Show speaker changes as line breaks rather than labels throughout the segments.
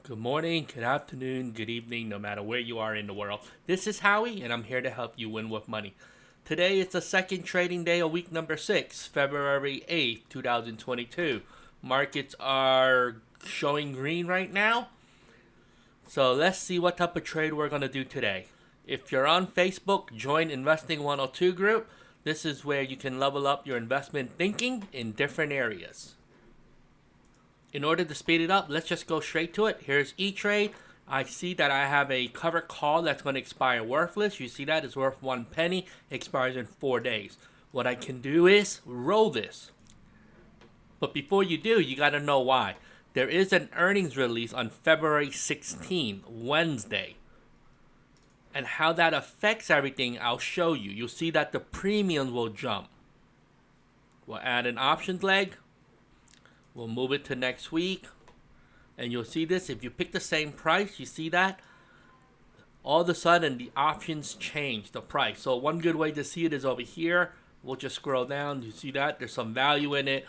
Good morning, good afternoon, good evening, no matter where you are in the world. This is Howie, and I'm here to help you win with money. Today is the second trading day of week number 6, February 8th, 2022. Markets are showing green right now. So let's see what type of trade we're going to do today. If you're on Facebook, join Investing 102 group. This is where you can level up your investment thinking in different areas. In order to speed it up, let's just go straight to it. Here's ETrade. I see that I have a covered call that's going to expire worthless. You see that? It's worth 1 penny. Expires in 4 days. What I can do is roll this. But before you do, you got to know why. There is an earnings release on February 16, Wednesday. And how that affects everything, I'll show you. You'll see that the premiums will jump. We'll add an options leg. We'll move it to next week. And you'll see this. If you pick the same price, you see that? All of a sudden, the options change the price. So one good way to see it is over here. We'll just scroll down. You see that? There's some value in it.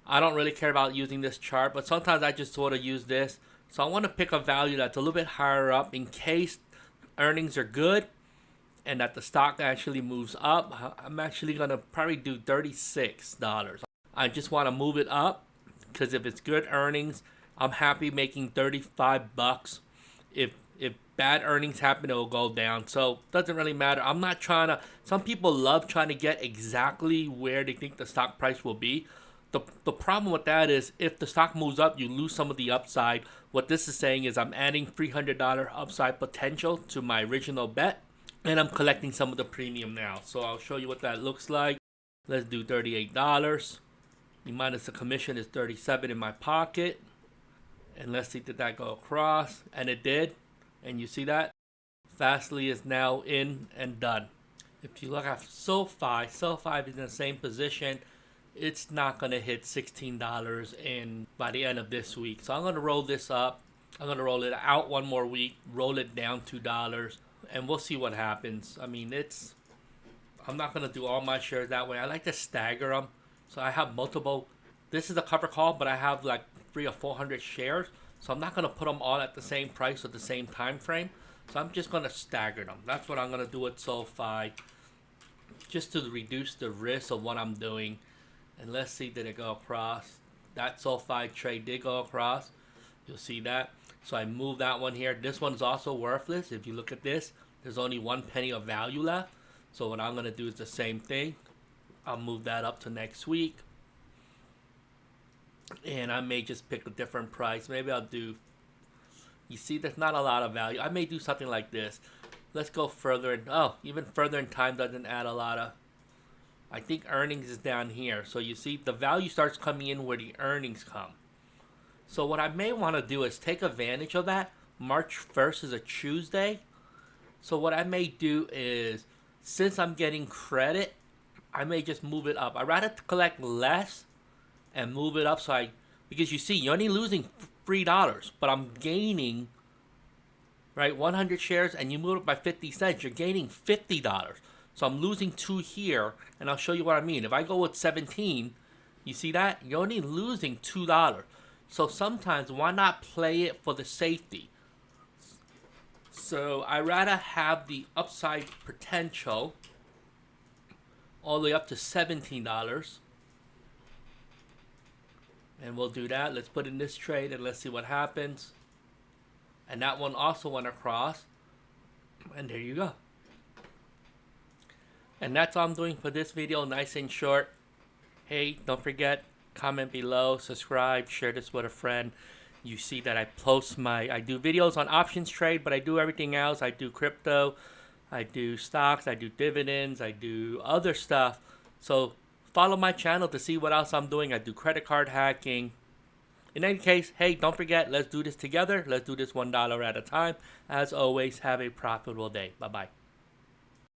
I don't really care about using this chart, but sometimes I just sort of use this. So I want to pick a value that's a little bit higher up in case earnings are good and that the stock actually moves up. I'm actually going to probably do $36. I just want to move it up. Because if it's good earnings, I'm happy making 35 bucks. If bad earnings happen, it will go down. So it doesn't really matter. I'm not trying to. Some people love trying to get exactly where they think the stock price will be. The problem with that is if the stock moves up, you lose some of the upside. What this is saying is I'm adding $300 upside potential to my original bet, and I'm collecting some of the premium now. So I'll show you what that looks like. Let's do $38. Minus the commission is 37 in my pocket. And let's see, did that go across? And it did. And you see that? FSLY is now in and done. If you look at SOFI is in the same position. It's not going to hit $16 by the end of this week. So I'm going to roll this up. I'm going to roll it out one more week. Roll it down $2. And we'll see what happens. I mean, I'm not going to do all my shares that way. I like to stagger them. So I have multiple. This is a cover call, but I have like 300 or 400 shares. So I'm not going to put them all at the same price or the same time frame. So I'm just going to stagger them. That's what I'm going to do with SOFI, just to reduce the risk of what I'm doing. And let's see, did it go across? That SOFI trade did go across. You'll see that. So I moved that one here. This one's also worthless. If you look at this, there's only 1 penny of value left. So what I'm going to do is the same thing. I'll move that up to next week. And I may just pick a different price. Maybe I'll do, you see, there's not a lot of value. I may do something like this. Let's go further. Even further in time doesn't add a lot of, I think earnings is down here. So you see, the value starts coming in where the earnings come. So what I may want to do is take advantage of that. March 1st is a Tuesday. So what I may do is, since I'm getting credit, I may just move it up. I'd rather collect less and move it up because you see, you're only losing $3, but I'm gaining, right, 100 shares, and you move it by 50 cents, you're gaining $50. So I'm losing 2 here, and I'll show you what I mean. If I go with 17, you see that? You're only losing $2. So sometimes, why not play it for the safety? So I'd rather have the upside potential all the way up to $17. And we'll do that. Let's put in this trade and let's see what happens. And that one also went across. And there you go. And that's all I'm doing for this video. Nice and short. Hey, don't forget, comment below, subscribe, share this with a friend. You see that I do videos on options trade, but I do everything else. I do crypto, I do stocks, I do dividends, I do other stuff. So follow my channel to see what else I'm doing. I do credit card hacking. In any case, hey, don't forget, let's do this together. Let's do this $1 at a time. As always, have a profitable day. Bye-bye.